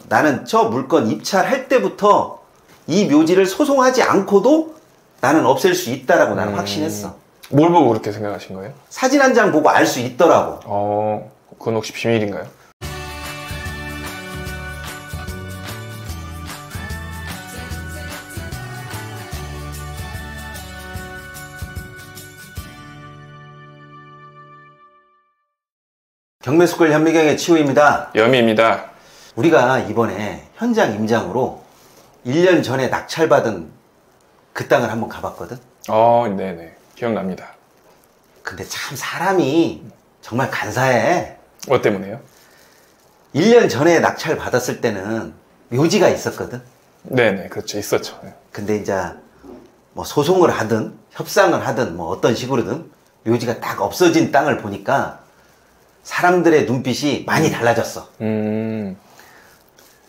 나는 저 물건 입찰할 때부터 이 묘지를 소송하지 않고도 나는 없앨 수 있다라고 나는 확신했어. 뭘 보고 그렇게 생각하신 거예요? 사진 한 장 보고 알 수 있더라고. 그건 혹시 비밀인가요? 경매스쿨 현미경의 치우입니다. 여미입니다. 우리가 이번에 현장 임장으로 1년 전에 낙찰받은 그 땅을 한번 가봤거든. 네네. 기억납니다. 근데 참 사람이 정말 간사해. 뭐 때문에요? 1년 전에 낙찰 받았을 때는 묘지가 있었거든. 네네, 그렇죠. 있었죠. 근데 이제 뭐 소송을 하든 협상을 하든 뭐 어떤 식으로든 묘지가 딱 없어진 땅을 보니까 사람들의 눈빛이 많이 달라졌어.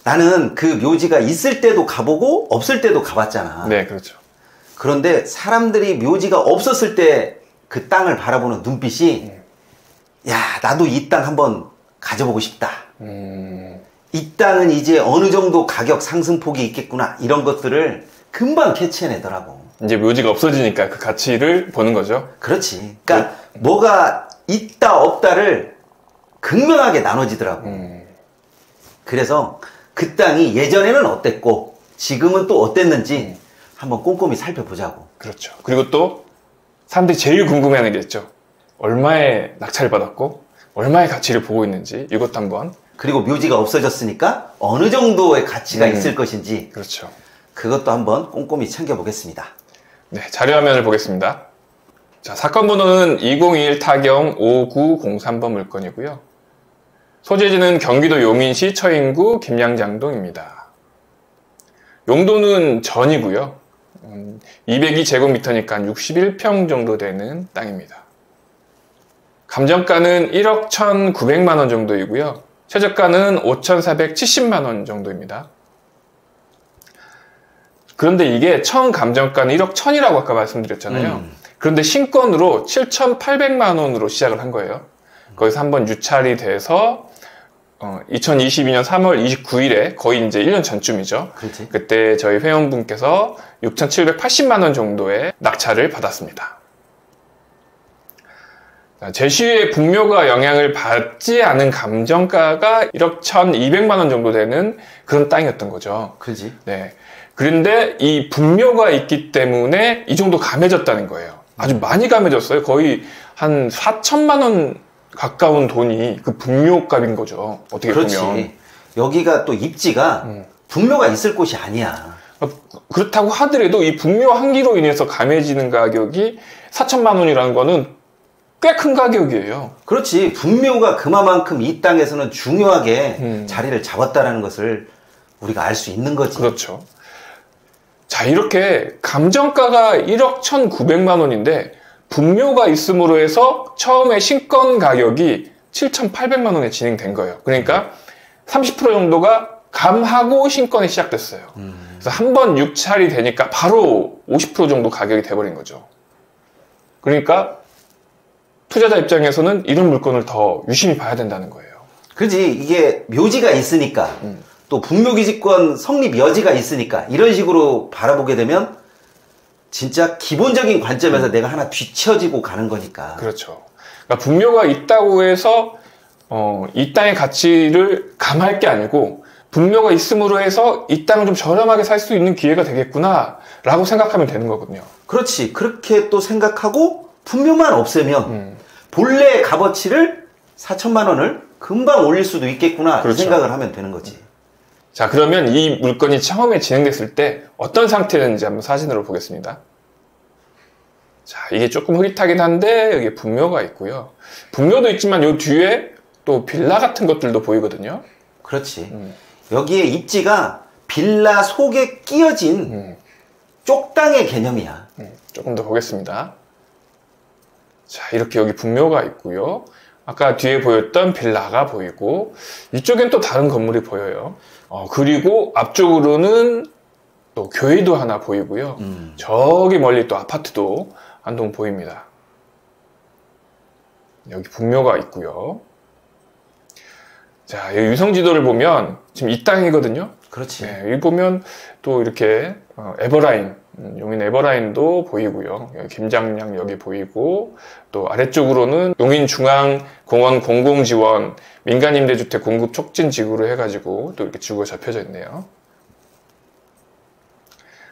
나는 그 묘지가 있을 때도 가보고 없을 때도 가봤잖아. 네, 그렇죠. 그런데 사람들이 묘지가 없었을 때 그 땅을 바라보는 눈빛이 야, 나도 이 땅 한번 가져보고 싶다. 이 땅은 이제 어느 정도 가격 상승폭이 있겠구나. 이런 것들을 금방 캐치해내더라고. 이제 묘지가 없어지니까 그 가치를 보는 거죠. 그렇지. 그러니까 뭐가 있다 없다를 극명하게 나눠지더라고. 그래서 그 땅이 예전에는 어땠고 지금은 또 어땠는지 한번 꼼꼼히 살펴보자고. 그렇죠. 그리고 또 사람들이 제일 궁금해하는 게 있죠. 얼마에 낙찰을 받았고 얼마의 가치를 보고 있는지 이것도 한번. 그리고 묘지가 없어졌으니까 어느 정도의 가치가 있을 것인지. 그렇죠. 그것도 한번 꼼꼼히 챙겨보겠습니다. 네, 자료화면을 보겠습니다. 자, 사건 번호는 2021 타경 5903번 물건이고요. 소재지는 경기도 용인시 처인구 김양장동입니다. 용도는 전이고요. 202제곱미터니까 한 61평 정도 되는 땅입니다. 감정가는 1억 1,900만 원 정도이고요. 최저가는 5,470만 원 정도입니다. 그런데 이게 처음 감정가는 1억 1,000이라고 아까 말씀드렸잖아요. 그런데 신건으로 7,800만 원으로 시작을 한 거예요. 거기서 한번 유찰이 돼서 2022년 3월 29일에 거의 이제 1년 전쯤이죠. 그렇지. 그때 저희 회원분께서 6,780만 원 정도의 낙찰을 받았습니다. 제시의 분묘가 영향을 받지 않은 감정가가 1억 1,200만 원 정도 되는 그런 땅이었던 거죠. 그렇지. 네. 그런데 이 분묘가 있기 때문에 이 정도 감해졌다는 거예요. 아주 많이 감해졌어요. 거의 한 4천만 원 가까운 돈이 그 분묘값인 거죠. 어떻게 그렇지. 보면. 여기가 또 입지가 분묘가 있을 곳이 아니야. 그렇다고 하더라도 이 분묘 한기로 인해서 감해지는 가격이 4천만 원이라는 거는 꽤 큰 가격이에요. 그렇지. 분묘가 그만큼 이 땅에서는 중요하게 자리를 잡았다라는 것을 우리가 알 수 있는 거지. 그렇죠. 자, 이렇게 감정가가 1억 1,900만 원인데 분묘가 있음으로 해서 처음에 신건 가격이 7,800만 원에 진행된 거예요. 그러니까 30% 정도가 감하고 신건이 시작됐어요. 그래서 한 번 유찰이 되니까 바로 50% 정도 가격이 돼버린 거죠. 그러니까 투자자 입장에서는 이런 물건을 더 유심히 봐야 된다는 거예요. 그렇지. 이게 묘지가 있으니까 또 분묘기지권 성립 여지가 있으니까 이런 식으로 바라보게 되면 진짜 기본적인 관점에서 내가 하나 뒤처지고 가는 거니까. 그렇죠. 그러니까 분묘가 있다고 해서 이 땅의 가치를 감할 게 아니고 분묘가 있음으로 해서 이 땅을 좀 저렴하게 살 수 있는 기회가 되겠구나 라고 생각하면 되는 거거든요. 그렇지. 그렇게 또 생각하고 분묘만 없애면 본래 값어치를 4천만 원을 금방 올릴 수도 있겠구나. 그렇죠. 이 생각을 하면 되는 거지. 자, 그러면 이 물건이 처음에 진행됐을 때 어떤 상태였는지 한번 사진으로 보겠습니다. 자, 이게 조금 흐릿하긴 한데 여기 분묘가 있고요. 분묘도 있지만 요 뒤에 또 빌라 같은 것들도 보이거든요. 그렇지. 여기에 입지가 빌라 속에 끼어진 쪽땅의 개념이야. 조금 더 보겠습니다. 자, 이렇게 여기 분묘가 있고요. 아까 뒤에 보였던 빌라가 보이고 이쪽엔 또 다른 건물이 보여요. 그리고 앞쪽으로는 또 교회도 하나 보이고요. 저기 멀리 또 아파트도 한 동 보입니다. 여기 분묘가 있고요. 자, 이 유성지도를 보면 지금 이 땅이거든요. 그렇지. 네, 여기 보면 또 이렇게 에버라인, 용인 에버라인도 보이고요. 여기 김장량역이 보이고 또 아래쪽으로는 용인중앙공원 공공지원 민간임대주택 공급 촉진 지구로 해가지고 또 이렇게 지구가 접혀져 있네요.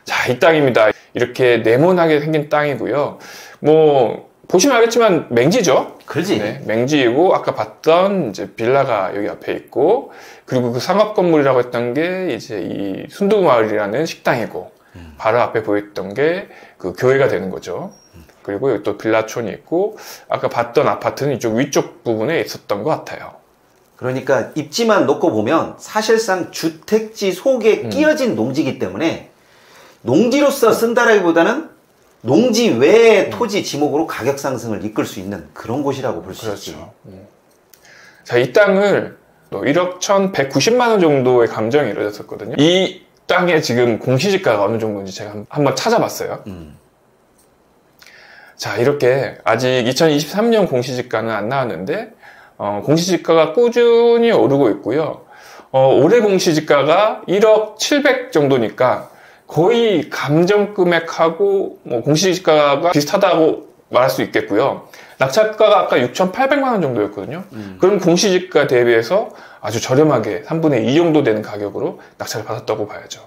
자, 이 땅입니다. 이렇게 네모나게 생긴 땅이고요. 뭐 보시면 알겠지만 맹지죠. 그렇지. 네, 맹지이고 아까 봤던 이제 빌라가 여기 앞에 있고 그리고 그 상업 건물이라고 했던 게 이제 이 순두마을이라는 식당이고 바로 앞에 보였던 게 그 교회가 되는 거죠. 그리고 여기 또 빌라촌이 있고 아까 봤던 아파트는 이쪽 위쪽 부분에 있었던 것 같아요. 그러니까 입지만 놓고 보면 사실상 주택지 속에 끼어진 농지이기 때문에 농지로서 쓴다라기보다는 농지 외의 토지 지목으로 가격 상승을 이끌 수 있는 그런 곳이라고 볼 수 있지. 그렇죠. 자, 이 땅을 1억 1,190만 원 정도의 감정이 이루어졌었거든요. 이 땅의 지금 공시지가가 어느 정도인지 제가 한번 찾아봤어요. 자, 이렇게 아직 2023년 공시지가는 안 나왔는데 공시지가가 꾸준히 오르고 있고요. 올해 공시지가가 1억 700 정도니까 거의 감정금액하고 뭐 공시지가가 비슷하다고 말할 수 있겠고요. 낙찰가가 아까 6,800만 원 정도였거든요. 그럼 공시지가 대비해서 아주 저렴하게 3분의 2 정도 되는 가격으로 낙찰을 받았다고 봐야죠.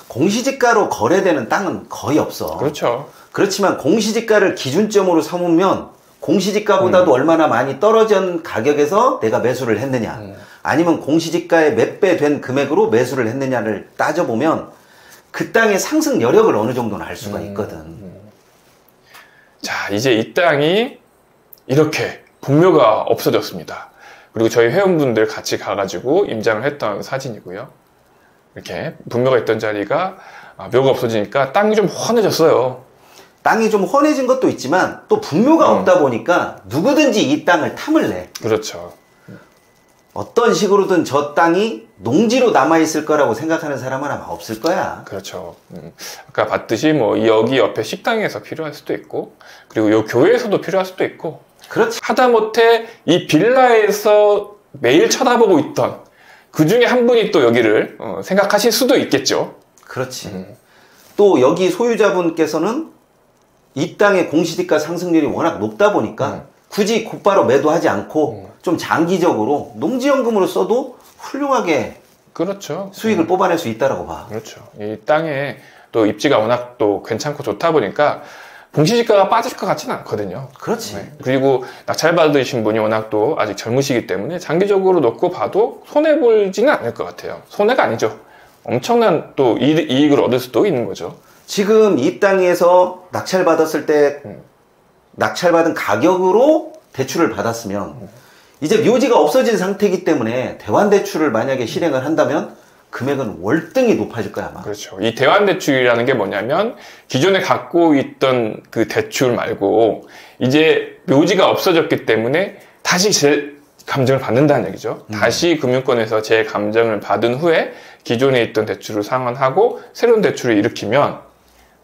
공시지가로 거래되는 땅은 거의 없어. 그렇죠. 그렇지만 공시지가를 기준점으로 삼으면 공시지가보다도 얼마나 많이 떨어진 가격에서 내가 매수를 했느냐 아니면 공시지가의 몇 배 된 금액으로 매수를 했느냐를 따져보면 그 땅의 상승 여력을 어느 정도는 알 수가 있거든. 자, 이제 이 땅이 이렇게 분묘가 없어졌습니다. 그리고 저희 회원분들 같이 가가지고 임장을 했던 사진이고요. 이렇게 분묘가 있던 자리가 묘가 없어지니까 땅이 좀 훤해졌어요. 땅이 좀 훤해진 것도 있지만 또 분묘가 없다 보니까 누구든지 이 땅을 탐을 내. 그렇죠. 어떤 식으로든 저 땅이 농지로 남아있을 거라고 생각하는 사람은 아마 없을 거야. 그렇죠. 아까 봤듯이 뭐 여기 옆에 식당에서 필요할 수도 있고 그리고 요 교회에서도 필요할 수도 있고 그렇지. 하다못해 이 빌라에서 매일 쳐다보고 있던 그 중에 한 분이 또 여기를 생각하실 수도 있겠죠. 그렇지. 또 여기 소유자분께서는 이 땅의 공시지가 상승률이 워낙 높다 보니까 굳이 곧바로 매도하지 않고 좀 장기적으로 농지연금으로 써도 훌륭하게 그렇죠. 수익을 뽑아낼 수 있다라고 봐. 그렇죠. 이 땅에 또 입지가 워낙 또 괜찮고 좋다 보니까 공시지가가 빠질 것 같지는 않거든요. 그렇지. 네. 그리고 낙찰 받으신 분이 워낙 또 아직 젊으시기 때문에 장기적으로 놓고 봐도 손해보지는 않을 것 같아요. 손해가 아니죠. 엄청난 또 이익을 얻을 수도 있는 거죠. 지금 이 땅에서 낙찰받았을 때 낙찰받은 가격으로 대출을 받았으면 이제 묘지가 없어진 상태이기 때문에 대환대출을 만약에 실행을 한다면 금액은 월등히 높아질 거야 아마. 그렇죠. 이 대환대출이라는 게 뭐냐면 기존에 갖고 있던 그 대출 말고 이제 묘지가 없어졌기 때문에 다시 재감정을 받는다는 얘기죠. 다시 금융권에서 재감정을 받은 후에 기존에 있던 대출을 상환하고 새로운 대출을 일으키면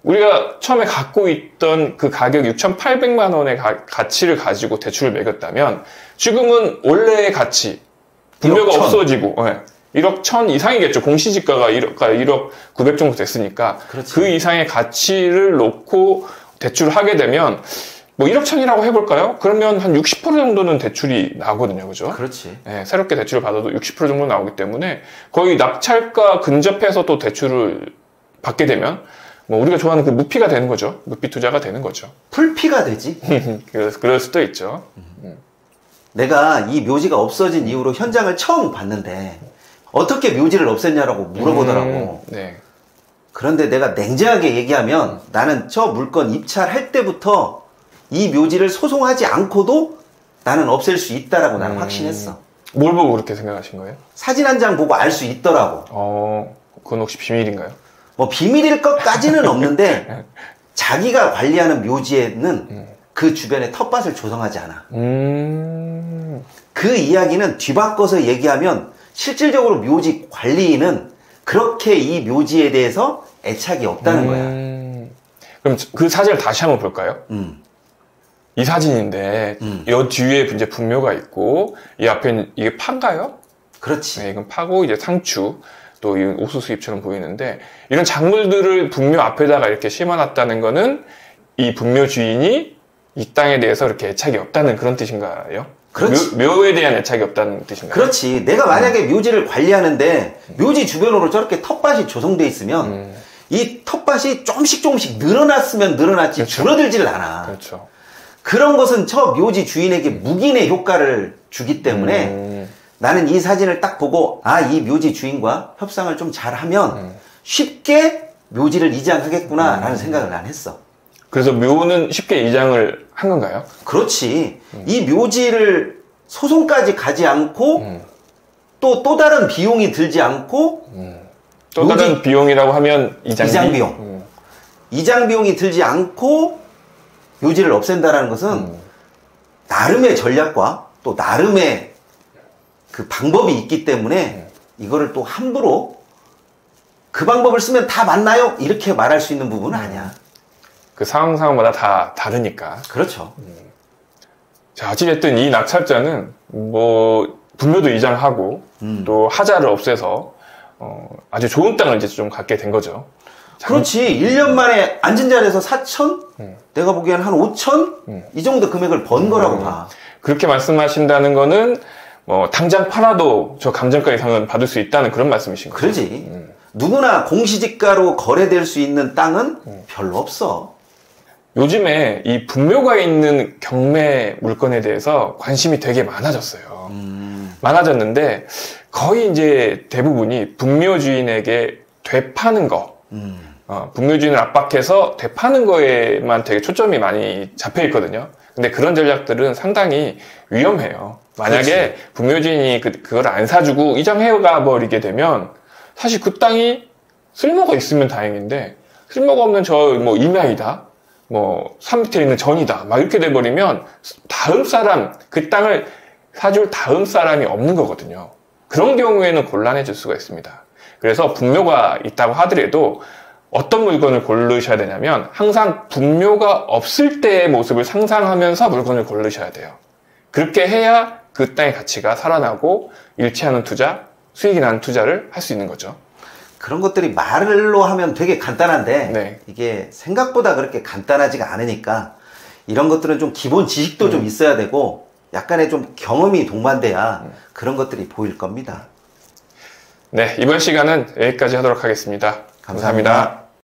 우리가 처음에 갖고 있던 그 가격 6,800만 원의 가치를 가지고 대출을 매겼다면 지금은 원래의 가치 분묘가 1억 1,000. 없어지고 1억 1,000 이상이겠죠. 공시지가가 1억 900 정도 됐으니까 그렇지. 그 이상의 가치를 놓고 대출을 하게 되면 뭐 1억 1,000이라고 해볼까요? 그러면 한 60% 정도는 대출이 나오거든요. 그죠? 그렇지. 네, 새롭게 대출을 받아도 60% 정도 나오기 때문에 거의 낙찰가 근접해서 또 대출을 받게 되면 뭐 우리가 좋아하는 그 무피가 되는 거죠. 무피 투자가 되는 거죠. 풀피가 되지. 그럴 수도 있죠. 내가 이 묘지가 없어진 이후로 현장을 처음 봤는데 어떻게 묘지를 없앴냐라고 물어보더라고. 네. 그런데 내가 냉정하게 얘기하면 나는 저 물건 입찰할 때부터 이 묘지를 소송하지 않고도 나는 없앨 수 있다라고 나는 확신했어. 뭘 보고 그렇게 생각하신 거예요? 사진 한 장 보고 알 수 있더라고. 그건 혹시 비밀인가요? 뭐 비밀일 것까지는 없는데 자기가 관리하는 묘지에는 그 주변에 텃밭을 조성하지 않아. 그 이야기는 뒤바꿔서 얘기하면 실질적으로 묘지 관리인은 그렇게 이 묘지에 대해서 애착이 없다는 거야. 그럼 그 사진을 다시 한번 볼까요? 이 사진인데 이 뒤에 이제 분묘가 있고 이 앞에는 이게 판가요? 그렇지. 네, 이건 파고 이제 상추, 또 이 옥수수 수잎처럼 보이는데 이런 작물들을 분묘 앞에다가 이렇게 심어놨다는 거는 이 분묘 주인이 이 땅에 대해서 이렇게 애착이 없다는 그런 뜻인가요? 그렇지. 묘에 대한 애착이 없다는 뜻인가요? 그렇지. 내가 만약에 묘지를 관리하는데 묘지 주변으로 저렇게 텃밭이 조성돼 있으면 이 텃밭이 조금씩 늘어났으면 늘어났지 그렇죠. 줄어들지를 않아. 그렇죠. 그런 것은 저 묘지 주인에게 묵인의 효과를 주기 때문에 나는 이 사진을 딱 보고 이 묘지 주인과 협상을 좀 잘하면 쉽게 묘지를 이장하겠구나 라는 생각을 난 했어. 그래서 묘는 쉽게 이장을 한 건가요? 그렇지. 이 묘지를 소송까지 가지 않고 또 다른 비용이 들지 않고 또 다른 비용이라고 하면 이장 비용. 이장 비용이 들지 않고 묘지를 없앤다라는 것은 나름의 전략과 또 나름의 그 방법이 있기 때문에 이거를 또 함부로 그 방법을 쓰면 다 맞나요? 이렇게 말할 수 있는 부분은 아니야. 그 상황마다 다 다르니까. 그렇죠. 자, 어찌됐든 이 낙찰자는 뭐 분묘도 이장하고 또 하자를 없애서 아주 좋은 땅을 이제 좀 갖게 된 거죠. 그렇지. 1년 만에 앉은 자리에서 4천? 내가 보기엔 한 5천? 이 정도 금액을 번 거라고 봐. 그렇게 말씀하신다는 거는 뭐 당장 팔아도 저 감정가 이상은 받을 수 있다는 그런 말씀이신 거죠. 그러지. 누구나 공시지가로 거래될 수 있는 땅은 별로 없어. 요즘에 이 분묘가 있는 경매 물건에 대해서 관심이 되게 많아졌어요. 많아졌는데 거의 이제 대부분이 분묘 주인에게 되파는 거, 분묘 주인을 압박해서 되파는 거에만 되게 초점이 많이 잡혀 있거든요. 근데 그런 전략들은 상당히 위험해요. 만약에 그렇지. 분묘 주인이 그걸 안 사주고 이장해가 버리게 되면 사실 그 땅이 쓸모가 있으면 다행인데 쓸모가 없는 저 뭐 임야이다. 뭐 산 밑에 있는 전이다 막 이렇게 돼버리면 다음 사람 그 땅을 사줄 다음 사람이 없는 거거든요. 그런 경우에는 곤란해질 수가 있습니다. 그래서 분묘가 있다고 하더라도 어떤 물건을 고르셔야 되냐면 항상 분묘가 없을 때의 모습을 상상하면서 물건을 고르셔야 돼요. 그렇게 해야 그 땅의 가치가 살아나고 일치하는 투자, 수익이 나는 투자를 할 수 있는 거죠. 그런 것들이 말로 하면 되게 간단한데 네. 이게 생각보다 그렇게 간단하지가 않으니까 이런 것들은 좀 기본 지식도 좀 있어야 되고 약간의 좀 경험이 동반돼야 그런 것들이 보일 겁니다. 네, 이번 시간은 여기까지 하도록 하겠습니다. 감사합니다.